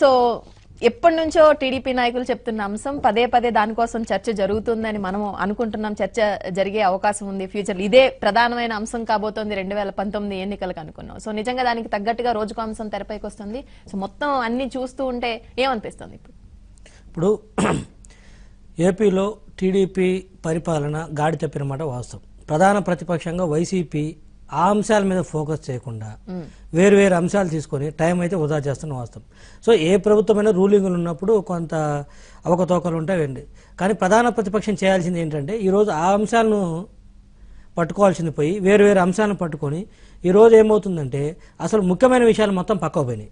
So ఎప్పటి నుంచో TDP నాయకులు చెప్తున్న అంశం పదే పదే దానికోసం చర్చ జరుగుతుందని మనం అనుకుంటున్నాం. చర్చ జరిగే అవకాశం ఉంది ఫ్యూచర్. ఇదే ప్రధానమైన అంశం కాబోతోంది 2019 ఎన్నికలకు అనుకున్నాం. సో నిజంగా దానికి తగ్గట్టుగా రోజుకు అంశం తెరపైకి వస్తుంది. సో మొత్తం అన్ని చూస్తూ ఉంటే ఏమనిపిస్తుంది? ఇప్పుడు ఏపీలో టీడీపీ పరిపాలన గాడి తప్పిన మాట వాస్తవం. ప్రధాన ప్రతిపక్షంగా వైసీపీ ఆ అంశాల మీద ఫోకస్ చేయకుండా వేరు వేరు అంశాలు తీసుకొని టైం అయితే వృధా చేస్తున్న వాస్తవం. సో ఏ ప్రభుత్వమైన రూలింగ్లు ఉన్నప్పుడు కొంత అవకతవకలు ఉంటాయండి. కానీ ప్రధాన ప్రతిపక్షం చేయాల్సింది ఏంటంటే ఈరోజు ఆ అంశాలను పట్టుకోవాల్సింది పోయి వేరు వేరు అంశాలను పట్టుకొని ఈరోజు ఏమవుతుందంటే అసలు ముఖ్యమైన విషయాలు మొత్తం పక్కకు పోయినాయి.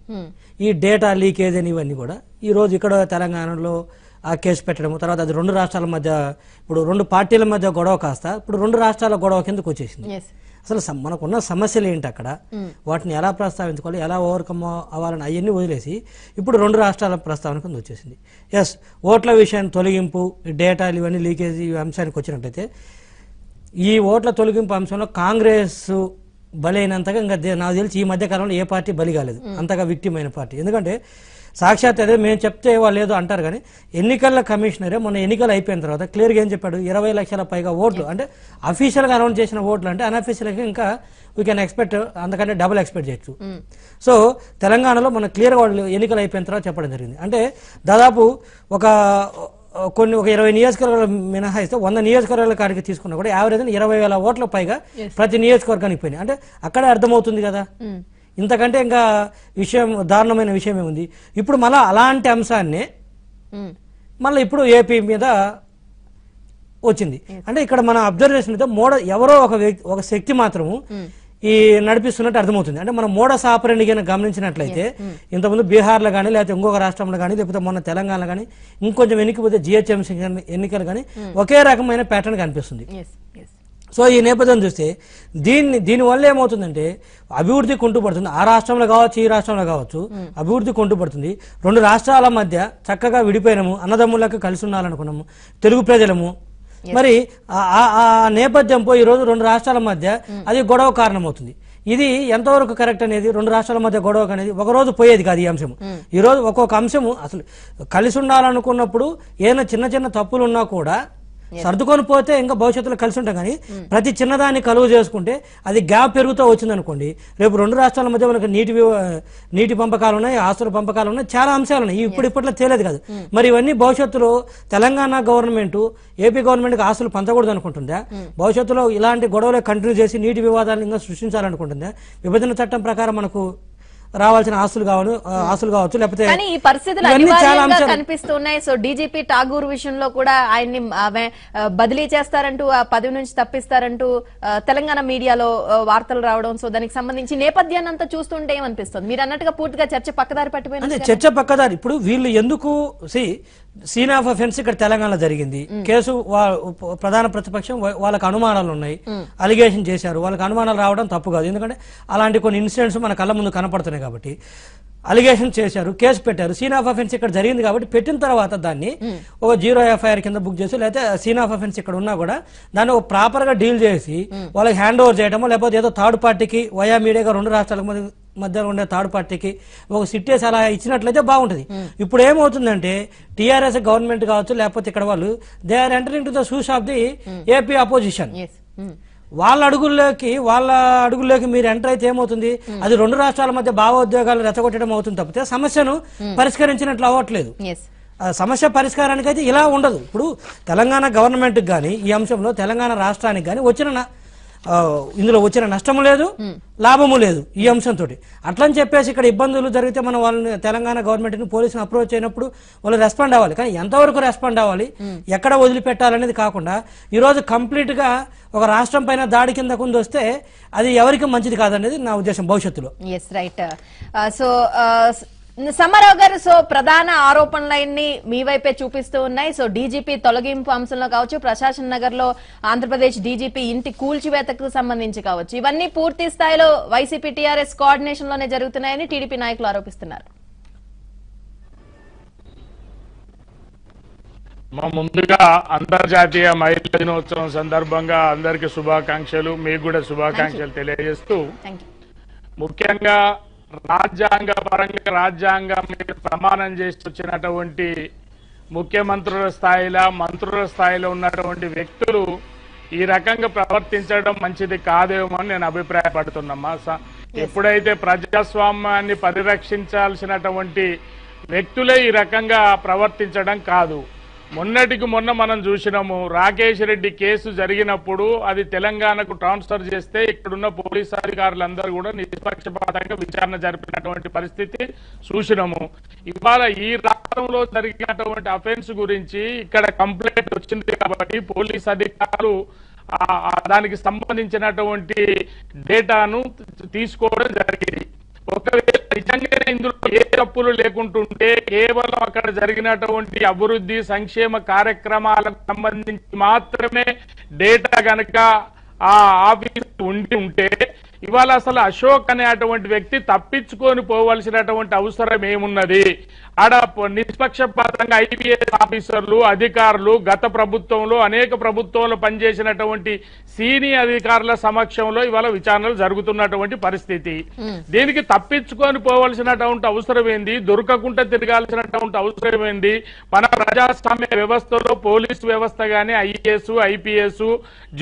ఈ డేటా లీకేజ్ అని ఇవన్నీ కూడా ఈరోజు ఇక్కడ తెలంగాణలో ఆ కేసు పెట్టడం, తర్వాత అది రెండు రాష్ట్రాల మధ్య, ఇప్పుడు రెండు పార్టీల మధ్య గొడవ కాస్త ఇప్పుడు రెండు రాష్ట్రాల గొడవ కిందకు వచ్చేసింది. అసలు మనకున్న సమస్యలు ఏంటి, అక్కడ వాటిని ఎలా ప్రస్తావించుకోవాలి, ఎలా ఓవర్కమ్ అవ్వాలని అవన్నీ వదిలేసి ఇప్పుడు రెండు రాష్ట్రాల ప్రస్తావన కింద వచ్చేసింది. ఎస్, ఓట్ల విషయాన్ని తొలగింపు, డేటాలు ఇవన్నీ లీకేజ్ ఈ అంశానికి వచ్చినట్టయితే ఈ ఓట్ల తొలగింపు అంశంలో కాంగ్రెస్ బలైనంతగా ఇంకా నాకు తెలిసి ఈ మధ్య కాలంలో ఏ పార్టీ బలి కాలేదు, అంతగా విక్టిమ్ అయిన పార్టీ. ఎందుకంటే సాక్షాత్ అదే మేము చెప్తే వాళ్ళు ఏదో అంటారు, కానీ ఎన్నికల కమిషనరే మొన్న ఎన్నికలు అయిపోయిన తర్వాత క్లియర్గా ఏం చెప్పాడు, 20 లక్షల పైగా ఓట్లు అంటే అఫీషియల్గా అనౌన్స్ చేసిన ఓట్లు, అంటే అన్అఫీషియల్గా ఇంకా వీ కెన్ ఎక్స్పెక్ట్ అంతకంటే డబుల్ ఎక్స్పెక్ట్ చేయొచ్చు. సో తెలంగాణలో మన క్లియర్గా వాళ్ళు ఎన్నికలు అయిపోయిన తర్వాత చెప్పడం జరిగింది. అంటే దాదాపు ఒక 20 నియోజకవర్గాలు మినహాయిస్తే 100 నియోజకవర్గాల కాడికి తీసుకున్నా కూడా యావరేజ్ 20,000 ఓట్ల పైగా ప్రతి నియోజకవర్గానికి పోయినాయి. అంటే అక్కడే అర్థమవుతుంది కదా, ఇంతకంటే ఇంకా విషయం దారుణమైన విషయం ఏముంది. ఇప్పుడు మళ్ళీ అలాంటి అంశాన్ని మళ్ళీ ఇప్పుడు ఏపీ మీద వచ్చింది. అంటే ఇక్కడ మన అబ్జర్వేషన్ అయితే ఎవరో ఒక శక్తి మాత్రము ఈ నడిపిస్తున్నట్టు అర్థమవుతుంది. అంటే మనం మోడస్ ఆపరెండి కింద గమనించినట్లయితే ఇంతకుముందు బీహార్లో కానీ లేకపోతే ఇంకొక రాష్ట్రంలో కానీ లేకపోతే మొన్న తెలంగాణలో కానీ ఇంకొంచెం వెనక్కిపోతే జిహెచ్ఎంసీ ఎన్నికలు కానీ ఒకే రకమైన ప్యాటర్న్ కనిపిస్తుంది. సో ఈ నేపథ్యం చూస్తే దీనివల్ల ఏమవుతుందంటే అభివృద్ధి కుంటుపడుతుంది. ఆ రాష్ట్రంలో కావచ్చు, ఈ రాష్ట్రంలో కావచ్చు, అభివృద్ధి కుంటుపడుతుంది. రెండు రాష్ట్రాల మధ్య చక్కగా విడిపోయినాము, అన్నదమ్ములకు కలిసి ఉండాలనుకున్నాము తెలుగు ప్రజలము. మరి ఆ నేపథ్యంలో ఈరోజు రెండు రాష్ట్రాల మధ్య అది గొడవ కారణమవుతుంది. ఇది ఎంతవరకు కరెక్ట్ అనేది, రెండు రాష్ట్రాల మధ్య గొడవ అనేది ఒక రోజు పోయేది కాదు. ఈ అంశము ఈ రోజు ఒక్కొక్క అంశము అసలు కలిసి ఉండాలనుకున్నప్పుడు ఏదైనా చిన్న చిన్న తప్పులు ఉన్నా కూడా సర్దుకొని పోతే ఇంకా భవిష్యత్తులో కలిసి ఉంటాం. కానీ ప్రతి చిన్నదాన్ని కలువ చేసుకుంటే అది గ్యాప్ పెరుగుతూ వచ్చింది అనుకోండి, రేపు రెండు రాష్ట్రాల మధ్య మనకు నీటి పంపకాలు ఉన్నాయి, ఆస్తుల పంపకాలు ఉన్నాయి, చాలా అంశాలు ఉన్నాయి. ఇప్పట్లో తేలేదు కాదు. మరి ఇవన్నీ భవిష్యత్తులో తెలంగాణ గవర్నమెంట్ ఏపీ గవర్నమెంట్కి ఆస్తులు పంచకూడదు అనుకుంటుందా? భవిష్యత్తులో ఇలాంటి గొడవలే కంటిన్యూ చేసి నీటి వివాదాలను ఇంకా సృష్టించాలనుకుంటుందా? విభజన చట్టం ప్రకారం మనకు రావాల్సిన ఆస్తులు కావచ్చు లేకపోతే ఈ పరిస్థితులు అనివార్యంగా కనిపిస్తున్నాయి. సో డీజీపీ ఠాగూర్ విషయంలో కూడా ఆయన్ని బదిలీ చేస్తారంటూ, ఆ పదవి నుంచి తప్పిస్తారంటూ తెలంగాణ మీడియాలో వార్తలు రావడం, సో దానికి సంబంధించి నేపథ్యాన్ని అంతా చూస్తుంటే ఏమనిపిస్తుంది? మీరు అన్నట్టుగా పూర్తిగా చర్చ పక్కదారి పట్టిపోయింది. చర్చ పక్కదారి. ఇప్పుడు వీళ్ళు ఎందుకు సీన్ ఆఫ్ అఫెన్స్ ఇక్కడ తెలంగాణలో జరిగింది, కేసు ప్రధాన ప్రతిపక్షం వాళ్ళకి అనుమానాలు ఉన్నాయి, అలిగేషన్ చేశారు, వాళ్ళకి అనుమానాలు రావడం తప్పు కాదు. ఎందుకంటే అలాంటి కొన్ని ఇన్సిడెంట్స్ మన కళ్ళ ముందు కనపడుతున్నాయి కాబట్టి అలిగేషన్ చేశారు, కేసు పెట్టారు. సీన్ ఆఫ్ అఫెన్స్ ఇక్కడ జరిగింది కాబట్టి పెట్టిన తర్వాత దాన్ని ఒక 0 ఎఫ్ఐఆర్ కింద బుక్ చేసి, లేకపోతే సీన్ ఆఫ్ అఫెన్స్ ఇక్కడ ఉన్నా కూడా దాన్ని ఒక ప్రాపర్ గా డీల్ చేసి వాళ్ళకి హ్యాండ్ ఓవర్ చేయడమో, లేకపోతే ఏదో థర్డ్ పార్టీకి వయా మీడియాగా రెండు రాష్ట్రాల మధ్యలో ఉండే థర్డ్ పార్టీకి ఒక సిట్టేసి అలా ఇచ్చినట్లయితే బాగుంటుంది. ఇప్పుడు ఏమవుతుందంటే టీఆర్ఎస్ గవర్నమెంట్ కావచ్చు లేకపోతే ఇక్కడ వాళ్ళు they are entering to the shoes of the AP opposition. వాళ్ళ అడుగుల్లోకి మీరు ఎంటర్ అయితే ఏమవుతుంది, అది రెండు రాష్ట్రాల మధ్య భావోద్వేగాలు రెచ్చగొట్టడం అవుతుంది తప్పితే సమస్యను పరిష్కరించినట్లు అవ్వట్లేదు. సమస్య పరిష్కారానికి అయితే ఇలా ఉండదు. ఇప్పుడు తెలంగాణ గవర్నమెంట్కి కానీ ఈ అంశంలో తెలంగాణ రాష్ట్రానికి కానీ ఇందులో వచ్చిన నష్టము లేదు, లాభము లేదు ఈ అంశంతో. అట్లని చెప్పేసి ఇక్కడ ఇబ్బందులు జరిగితే మనం వాళ్ళని తెలంగాణ గవర్నమెంట్ని పోలీసుని అప్రోచ్ అయినప్పుడు వాళ్ళు రెస్పాండ్ అవ్వాలి. కానీ ఎంతవరకు రెస్పాండ్ అవ్వాలి, ఎక్కడ వదిలిపెట్టాలనేది కాకుండా ఈరోజు కంప్లీట్ గా ఒక రాష్ట్రం పైన దాడి కింద కుంది వస్తే అది ఎవరికి మంచిది కాదనేది నా ఉద్దేశం భవిష్యత్తులో. సమ్మారావు గారు, సో ప్రధాన ఆరోపణలన్నీ మీ వైపే చూపిస్తూ ఉన్నాయి. సో డీజీపీ తొలగింపు అంశంలో కావచ్చు, ప్రశాసన్ నగర్ లో ఆంధ్రప్రదేశ్ డీజీపీ ఇంటి కూల్చివేతకు సంబంధించి కావచ్చు, ఇవన్నీ పూర్తి స్థాయిలో వైసీపీ టీఆర్ఎస్ కోఆర్డినేషన్ లోనే జరుగుతున్నాయని టీడీపీ నాయకులు ఆరోపిస్తున్నారు. ముందుగా అంతర్జాతీయ మహిళా దినోత్సవం సందర్భంగా అందరికి శుభాకాంక్షలు, మీకు కూడా శుభాకాంక్షలు తెలియజేస్తూ, ముఖ్యంగా రాజ్యాంగ పరంగా రాజ్యాంగం మీద ప్రమాణం చేసి వచ్చినటువంటి ముఖ్యమంత్రుల స్థాయిలో మంత్రుల స్థాయిలో ఉన్నటువంటి వ్యక్తులు ఈ రకంగా ప్రవర్తించడం మంచిది కాదేమో అని నేను అభిప్రాయపడుతున్నామా. ఎప్పుడైతే ప్రజాస్వామ్యాన్ని పరిరక్షించాల్సినటువంటి వ్యక్తులే ఈ రకంగా ప్రవర్తించడం కాదు. మొన్నటికి మొన్న మనం చూసినాము, రాకేష్ రెడ్డి కేసు జరిగినప్పుడు అది తెలంగాణకు ట్రాన్స్ఫర్ చేస్తే ఇక్కడున్న పోలీసు అధికారులందరూ కూడా నిష్పక్షపాతంగా విచారణ జరిపినటువంటి పరిస్థితి చూసినాము. ఇవాళ ఈ రాష్ట్రంలో జరిగినటువంటి అఫెన్స్ గురించి ఇక్కడ కంప్లైంట్ వచ్చింది కాబట్టి పోలీసు అధికారులు దానికి సంబంధించినటువంటి డేటాను తీసుకోవడం జరిగింది. ఒకవేళ నిజంగానే ఇందులో ఏ తప్పులు లేకుంటుంటే కేవలం అక్కడ జరిగినటువంటి అభివృద్ధి సంక్షేమ కార్యక్రమాలకు సంబంధించి మాత్రమే డేటా గనక ఆ ఆఫీస్ ఉంటే ఇవాళ అసలు అశోక్ అనేటువంటి వ్యక్తి తప్పించుకొని పోవలసినటువంటి అవసరం ఏమున్నది? ఆడ నిష్పక్షపాతంగా ఐపీఎస్ ఆఫీసర్లు అధికారులు గత ప్రభుత్వంలో అనేక ప్రభుత్వంలో పనిచేసినటువంటి సీనియర్ అధికారుల సమక్షంలో ఇవాళ విచారణలు జరుగుతున్నటువంటి పరిస్థితి. దీనికి తప్పించుకొని పోవలసినటువంటి అవసరం ఏంది? దొరకకుండా తిరగాల్సినటువంటి అవసరం ఏంది? మన ప్రజాస్వామ్య వ్యవస్థలో పోలీసు వ్యవస్థ గానీ ఐఏఎస్ ఐపీఎస్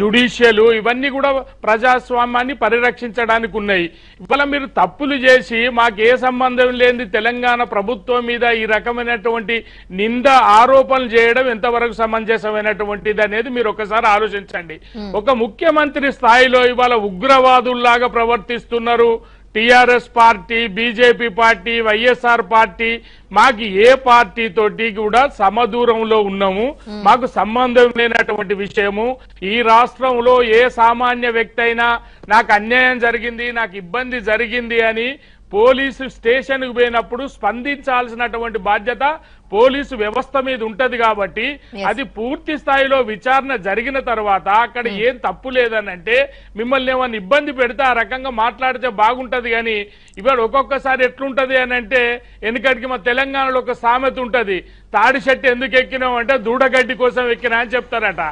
జ్యుడిషియల్ ఇవన్నీ కూడా ప్రజాస్వామ్యాన్ని పరిరక్షించడానికి ఉన్నాయి. ఇవాళ మీరు తప్పులు చేసి మాకు ఏ సంబంధం లేని తెలంగాణ ప్రభుత్వం మీద ఈ రకమైనటువంటి నింద ఆరోపణలు చేయడం ఎంతవరకు సమంజసమైనటువంటిది అనేది మీరు ఒకసారి ఆలోచించండి. ఒక ముఖ్యమంత్రి స్థాయిలో ఇవాళ ఉగ్రవాదుల్లాగా ప్రవర్తిస్తున్నారు. TRS party, BJP party, YSR party, మాకు ఏ పార్టీ తోటి కూడా సమదూరంలో ఉన్నాము, మాకు సంబంధం లేనటువంటి విషయము. ఈ రాష్ట్రంలో ఏ సామాన్య వ్యక్తి అయినా నాకు అన్యాయం జరిగింది, నాకు ఇబ్బంది జరిగింది అని పోలీసు స్టేషన్కు పోయినప్పుడు స్పందించాల్సినటువంటి బాధ్యత పోలీసు వ్యవస్థ మీద ఉంటది. కాబట్టి అది పూర్తి స్థాయిలో విచారణ జరిగిన తర్వాత అక్కడ ఏం తప్పు లేదనంటే మిమ్మల్ని ఏమన్నా ఇబ్బంది పెడితే ఆ రకంగా మాట్లాడితే బాగుంటది. కానీ ఇవాళ ఒక్కొక్కసారి ఎట్లుంటది అని అంటే, ఎందుకంటే మా తెలంగాణలో ఒక సామెత ఉంటది, తాడి చెట్టు ఎందుకు ఎక్కినాం అంటే దూడగడ్డి కోసం ఎక్కినా అని చెప్తారట.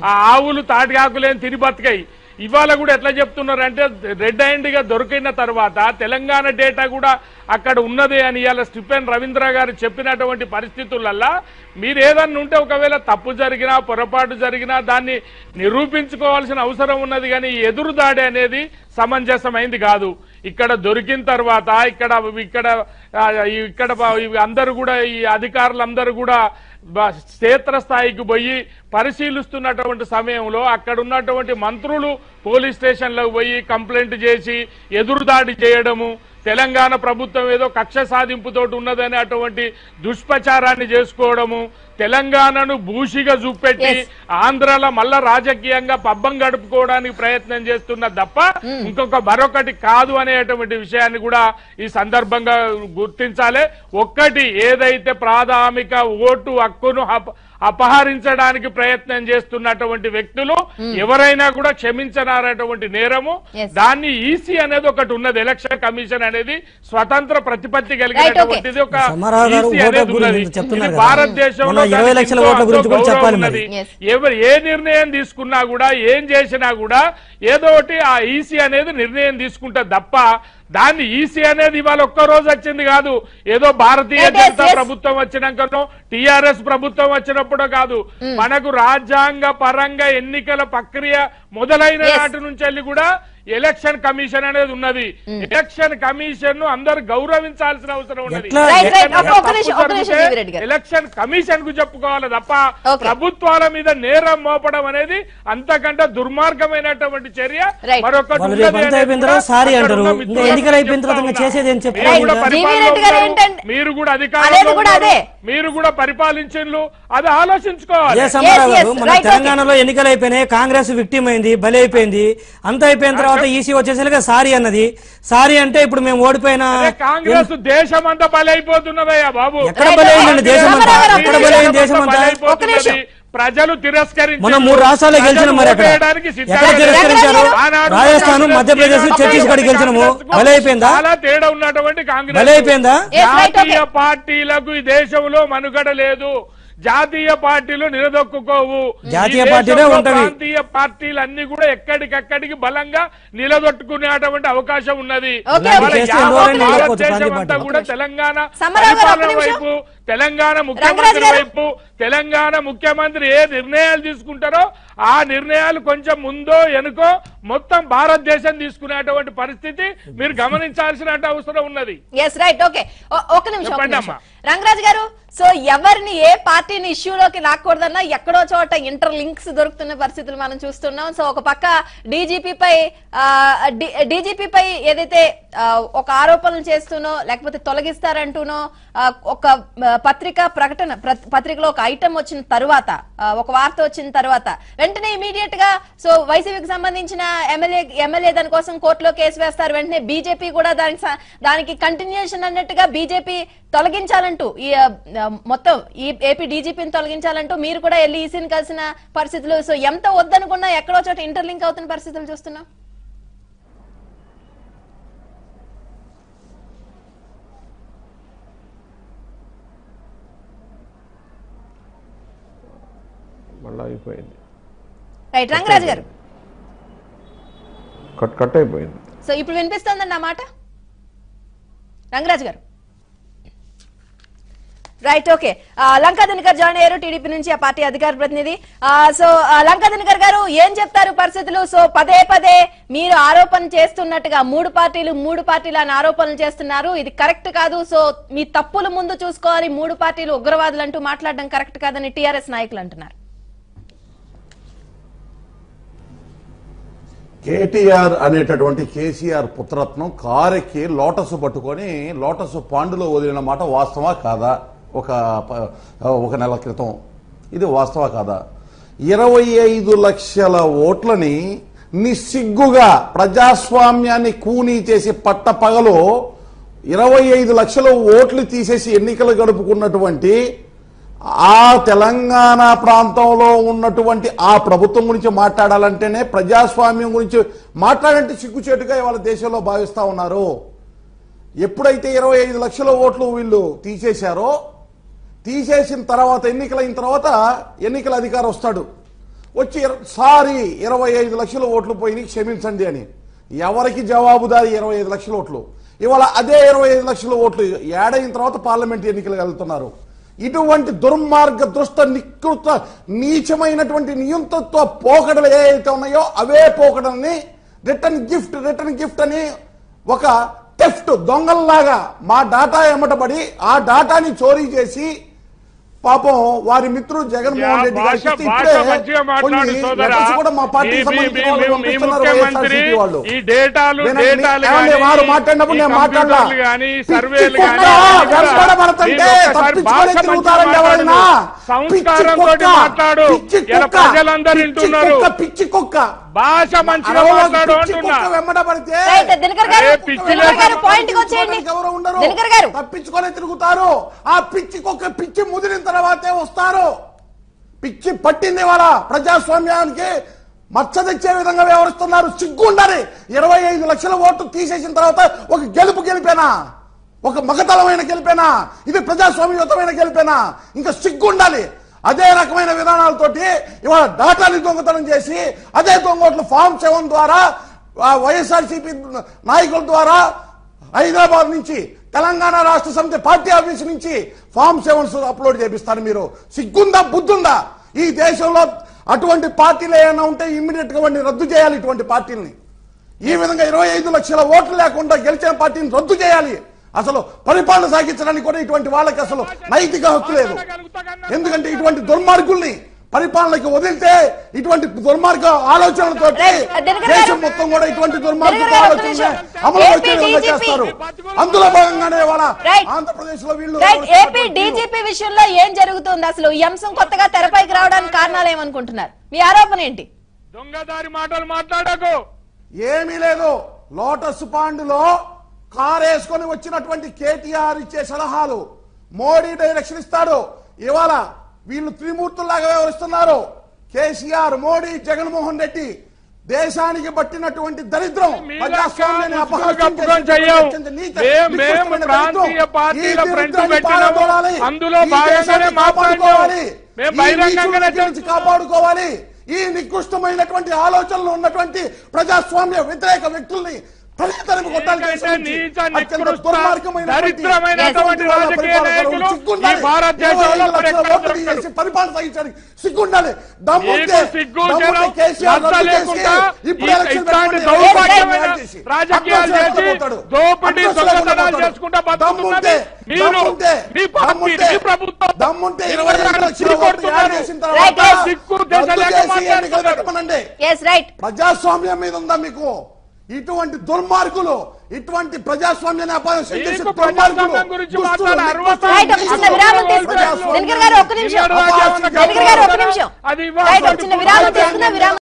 ఆ ఆవులు తాటి ఆకులేని తిని బతికాయి. ఇవాళ కూడా ఎట్లా చెప్తున్నారంటే రెడ్ హ్యాండ్ గా దొరికిన తర్వాత తెలంగాణ డేటా కూడా అక్కడ ఉన్నది అని ఇవాళ స్టీఫెన్ రవీంద్ర గారు చెప్పినటువంటి పరిస్థితులల్లా మీరు ఏదన్నా ఉంటే ఒకవేళ తప్పు జరిగినా పొరపాటు జరిగినా దాన్ని నిరూపించుకోవాల్సిన అవసరం ఉన్నది. కానీ ఎదురు దాడి అనేది సమంజసమైంది కాదు. ఇక్కడ దొరికిన తర్వాత ఇక్కడ అందరూ కూడా ఈ అధికారులందరూ కూడా క్షేత్రస్థాయికి పోయి పరిశీలిస్తున్నటువంటి సమయంలో అక్కడ ఉన్నటువంటి మంత్రులు పోలీస్ స్టేషన్లకు పోయి కంప్లైంట్ చేసి ఎదురుదాడి చేయడము, తెలంగాణ ప్రభుత్వం ఏదో కక్ష సాధింపుతోటి ఉన్నదని అటువంటి దుష్ప్రచారాన్ని చేసుకోవడము, తెలంగాణను భూషిగా చూపెట్టి ఆంధ్రాలో మళ్ళా రాజకీయంగా పబ్బం గడుపుకోవడానికి ప్రయత్నం చేస్తున్న తప్ప మరొకటి కాదు అనేటువంటి విషయాన్ని కూడా ఈ సందర్భంగా గుర్తించాలి. ఒక్కటి ఏదైతే ప్రాథమిక ఓటు హక్కును అపహరించడానికి ప్రయత్నం చేస్తున్నటువంటి వ్యక్తులు ఎవరైనా కూడా క్షమించనారటువంటి నేరము. దాన్ని ఈసీ అనేది ఒకటి ఉన్నది, ఎలక్షన్ కమిషన్ అనేది స్వతంత్ర ప్రతిపత్తి కలిగినటువంటిది ఒక ఈసీ అనేది ఉన్నది. భారతదేశంలో ఎవరు ఏ నిర్ణయం తీసుకున్నా కూడా ఏం చేసినా కూడా ఏదో ఒకటి ఆ ఈసీ అనేది నిర్ణయం తీసుకుంటుంది తప్ప దాన్ని ఈసీ అనేది ఇవాళ ఒక్క రోజు వచ్చింది కాదు. ఏదో భారతీయ జనతా ప్రభుత్వం వచ్చినాకనో టిఆర్ఎస్ ప్రభుత్వం వచ్చినప్పుడో కాదు. మనకు రాజ్యాంగ పరంగా ఎన్నికల ప్రక్రియ మొదలైన నాటి నుంచి కూడా ఎలక్షన్ కమిషన్ అనేది ఉన్నది. ఎలక్షన్ కమిషన్ ను అందరు గౌరవించాల్సిన అవసరం ఉన్నది. ఎలక్షన్ కమిషన్ కు చెప్పుకోవాలి తప్ప ప్రభుత్వాల మీద నేరం మోపడం అనేది అంతకంటే దుర్మార్గమైనటువంటి చర్య. మరొకటి మీరు కూడా అధికారులు, మీరు కూడా పరిపాలించు, అది ఆలోచించుకోవాలి. తెలంగాణలో ఎన్నికలు అయిపోయినాయి, కాంగ్రెస్ విక్టిమ్ అయింది, బలి అయిపోయింది, అంత అయిపోయిన తర్వాత ఈసీ వచ్చేసరికి సారీ అన్నది. సారీ అంటే ఇప్పుడు మేము ఓడిపోయినా కాంగ్రెస్ దేశం అంతా బలి అయిపోతున్నదయ్యా బాబు. ఎక్కడ బలి అయిందండి? దేశం అంతా ఎక్కడ బలి అయింది? దేశం అంతా ప్రజలు తిరస్కరించారు. మనం 3 రాష్ట్రాల్లో గెలిచినాం. మరి ఎక్కడ తిరస్కరించారు? రాజస్థాన్, మధ్యప్రదేశ్, ఛత్తీస్గఢ్ గెలిచినాము. బలి అయిపోయిందా? చాలా తేడా ఉన్నటువంటి కాంగ్రెస్ బలి అయిపోయిందా? జాతీయ పార్టీలకు ఈ దేశంలో మనుగడ లేదు. జాతీయ పార్టీలు నిలదొక్కుకోవు. జాతీయ ఈ పార్టీలే దేశంలో ఉంటవి. ప్రాంతీయ పార్టీలన్నీ కూడా ఎక్కడికక్కడికి బలంగా నిలదొట్టుకునేటువంటి అవకాశం ఉన్నది. ఓకే, మన ఓకే. యావత్ ఓకే. భారతదేశం ఓకే. అంతా కూడా తెలంగాణ సమరావు గారు, ఒక్క పరిపాలన నిమిషం. వైపు, తెలంగాణ ముఖ్యమంత్రి రంగరాజు గారు. వైపు, తెలంగాణ ముఖ్యమంత్రి ఏ నిర్ణయాలు తీసుకుంటారో ఆ నిర్ణయాలు కొంచెం ముందో వెనుకో మొత్తం భారతదేశం తీసుకునేటువంటి పరిస్థితి మీరు గమనించాల్సిన అవసరం ఉన్నది. Yes right, okay. ఒక నిమిషం, ఒక చెప్పండి నిమిషం. అమ్మా. రంగరాజు గారు, సో ఎవరిని ఏ పార్టీని ఇష్యూలోకి లాక్కూడదన్నా ఎక్కడో చోట ఇంటర్ లింక్స్ దొరుకుతున్న పరిస్థితులు మనం చూస్తున్నాం. సో ఒక పక్క డీజీపీపై ఏదైతే ఒక ఆరోపణలు చేస్తూనో లేకపోతే తొలగిస్తారంటూనో ఒక పత్రికలో ఒక ఐటమ్ వచ్చిన తర్వాత, ఒక వార్త వచ్చిన తర్వాత వెంటనే ఇమీడియట్ గా సో వైసీపీకి సంబంధించిన ఎమ్మెల్యే దానికోసం కోర్టులో కేసు వేస్తారు. వెంటనే బీజేపీ కూడా దానికి కంటిన్యూషన్ అన్నట్టుగా బీజేపీ తొలగించాలంటూ ఈ మొత్తం ఈ ఏపీ డీజీపీని తొలగించాలంటూ మీరు కూడా వెళ్ళి ఈసీని కలిసిన పరిస్థితులు. సో ఎంత వద్దనుకున్నా ఎక్కడో చోట ఇంటర్లింక్ అవుతున్న పరిస్థితులు చూస్తున్నాం. మళ్ళీ అయిపోయింది. రైట్, రంగరాజు గారు. కట్ అయిపోయింది. సో ఇప్పుడు వినిపిస్తుందండి ఆ మాట రంగరాజు గారు? Right, okay. Lanka Dinakar join అయ్యారు టీడీపీ నుంచి, ఆ పార్టీ అధికార ప్రతినిధి. సో లంకా దినకర్ గారు ఏం చెప్తారు పరిస్థితులు? సో పదే పదే మీరు ఆరోపణ చేస్తున్నట్టుగా మూడు పార్టీలు అని ఆరోపణలు చేస్తున్నారు. ఇది కరెక్ట్ కాదు. సో మీ తప్పులు ముందు చూసుకోవాలి. మూడు పార్టీలు ఉగ్రవాదులు అంటూ మాట్లాడడం కరెక్ట్ కాదని టీఆర్ఎస్ నాయకులు అంటున్నారు. కేటీఆర్ అనేటటువంటి కేసీఆర్ పుత్రత్నం కారెక్కి లోటస్ పట్టుకొని లోటస్ పాండులో వదిలిన మాట వాస్తవా కాదా? ఒక నెల క్రితం ఇది వాస్తవా కాదా? 25 లక్షల ఓట్లని నిస్సిగ్గుగా ప్రజాస్వామ్యాన్ని కూనీ చేసి పట్టపగలో 25 లక్షల ఓట్లు తీసేసి ఎన్నికలు గడుపుకున్నటువంటి ఆ తెలంగాణ ప్రాంతంలో ఉన్నటువంటి ఆ ప్రభుత్వం గురించి మాట్లాడాలంటేనే, ప్రజాస్వామ్యం గురించి మాట్లాడంటే సిగ్గుచేటుగా ఇవాళ దేశంలో భావిస్తా ఉన్నారు. ఎప్పుడైతే 25 లక్షల ఓట్లు వీళ్ళు తీసేశారో, తీసేసిన తర్వాత ఎన్నికలైన తర్వాత ఎన్నికల అధికారి వస్తాడు, వచ్చి సారీ 25 లక్షల ఓట్లు పోయి క్షమించండి అని. ఎవరికి జవాబుదారి 25 లక్షల ఓట్లు? ఇవాళ అదే 25 లక్షల ఓట్లు ఏడైన తర్వాత పార్లమెంట్ ఎన్నికలు వెళ్తున్నారు. ఇటువంటి దుర్మార్గ దృష్ట నికృత నీచమైనటువంటి నియంతృత్వ పోకడలు ఏవైతే ఉన్నాయో అవే పోకడల్ని రిటర్న్ గిఫ్ట్ అని ఒక టెఫ్ట్ దొంగల్లాగా మా డాటా ఎమ్మటబడి ఆ డాటాని చోరీ చేసి పాపం వారి మిత్రుడు జగన్మోహన్ రెడ్డి కూడా మా పార్టీకి సంబంధించిన వారు మాట్లాడినప్పుడు నేను మాట్లాడాలంటే పిచ్చి కుక్క భాష మంచిగా వెంబడబడితే తప్పించుకొని తిరుగుతారు. ఆ పిచ్చి కుక్క పిచ్చి ముదిరిన తర్వాతే వస్తారు. పిచ్చి పట్టింది వాళ్ళ ప్రజాస్వామ్యానికి మచ్చ తెచ్చే విధంగా వ్యవహరిస్తున్నారు. సిగ్గుండాలి. 25 లక్షల ఓట్లు తీసేసిన తర్వాత ఒక గెలిపేనా? ఒక మగతలమైన గెలిపేనా? ఇది ప్రజాస్వామ్యయుతమైన గెలిపేనా? ఇంకా సిగ్గుండాలి. అదే రకమైన విధానాలతోటి ఇవాళ డాటాని దొంగతనం చేసి అదే దొంగోట్లు ఫామ్ 7 ద్వారా వైఎస్ఆర్సీపీ నాయకుల ద్వారా హైదరాబాద్ నుంచి తెలంగాణ రాష్ట్ర సమితి పార్టీ ఆఫీస్ నుంచి ఫామ్ 7 అప్లోడ్ చేపిస్తారు. మీరు సిగ్గుందా బుద్ధుందా? ఈ దేశంలో అటువంటి పార్టీలు ఏమైనా ఉంటే ఇమ్మీడియట్ గా వాడిని రద్దు చేయాలి. ఇటువంటి పార్టీలని ఈ విధంగా 25 లక్షల ఓట్లు లేకుండా గెలిచిన పార్టీని రద్దు చేయాలి. అసలు పరిపాలన సాగించడానికి కూడా ఇటువంటి వాళ్ళకి అసలు నైతిక హక్కు లేదు. ఎందుకంటే ఇటువంటి దుర్మార్గుల్ని పరిపాలనకి వదిలితే ఇటువంటి దుర్మార్గ ఆలోచనలతో దేశం మొత్తం కూడా ఇటువంటి దుర్మార్గ ఆలోచనలు అమలు వచ్చే విధంగా చేస్తారు. అందులో భాగంగానే వాళ్ళ ఆంధ్రప్రదేశ్ లో వీళ్ళు ఏపీ డీజీపీ విషయంలో ఏం జరుగుతుంది? అసలు ఈ అంశం కొత్తగా తెరపైకి రావడానికి కారణాలు ఏమనుకుంటున్నారు? మీ ఆరోపణ ఏంటి? దొంగదారి మాటలు మాట్లాడకు. ఏమీ లేదు. లోటస్ పాండులో కారేసుకొని వచ్చినటువంటి కేటీఆర్ ఇచ్చే సలహాలు మోడీ డైరెక్షన్ ఇస్తాడు. ఇవాళ వీళ్ళు త్రిమూర్తుల్లాగా వ్యవహరిస్తున్నారు. కేసీఆర్, మోడీ, జగన్మోహన్ రెడ్డి దేశానికి పట్టినటువంటి దరిద్రం మీ ప్రజాస్వామ్యాన్ని లెక్క అపహాస్యం ముసుగులు చేసేటువంటి చెయ్యం. అత్యంత నీచ, మేము నికృష్టమైన ప్రాంతీయ దరిద్రం. పార్టీల ఈ ఫ్రంట్ దరిద్రాన్ని పెట్టినాము. పారదోలాలి. అందులో ఈ భాగంగానే దేశాన్ని మాట్లాడాము. కాపాడుకోవాలి. మేము ఈ బహిరంగంగానే నీచుల నుంచి కాపాడుకోవాలి. ఈ నికృష్టమైనటువంటి ఆలోచనలు ఉన్నటువంటి ప్రజాస్వామ్య వ్యతిరేక వ్యక్తుల్ని తరిమి కొట్టాలని అత్యంత దుర్మార్గమైనటువంటి రాజకీయ నాయకులు ఈ భారతదేశంలో చేసి పరిపాలన సాగించడానికి సిగ్గుండాలి. దమ్ముంటే కేసీఆర్ రాజకీయాలు చేసి దోపిడీ దొంగతనాలు చేసుకుంటా బతుకుతున్నది మీరు, మీ పార్టీ, మీ ప్రభుత్వం. దమ్ముంటే 20 లక్షల ఓట్లు యాడ్ చేసిన Right. తర్వాత సిగ్గు దేశాలకు పెట్టమనండి. Yes right. ప్రజాస్వామ్యం మీద ఉందా మీకు? ఇటువంటి దుర్మార్గులు, ఇటువంటి ప్రజాస్వామ్యాన్ని అపహాస్యం చేసే మీకు దుర్మార్గులు, ప్రజాస్వామ్యం గురించి దుస్తులు, మాట్లాడే నికృష్టులు, రైట్, ఒక చిన్న విరామం తీసుకుందాం. దినకర్ గారు ఒక్క నిమిషం. దినకర్ గారు ఒక్క నిమిషం. రైట్, ఒక చిన్న విరామం తీసుకుందాం. విరామం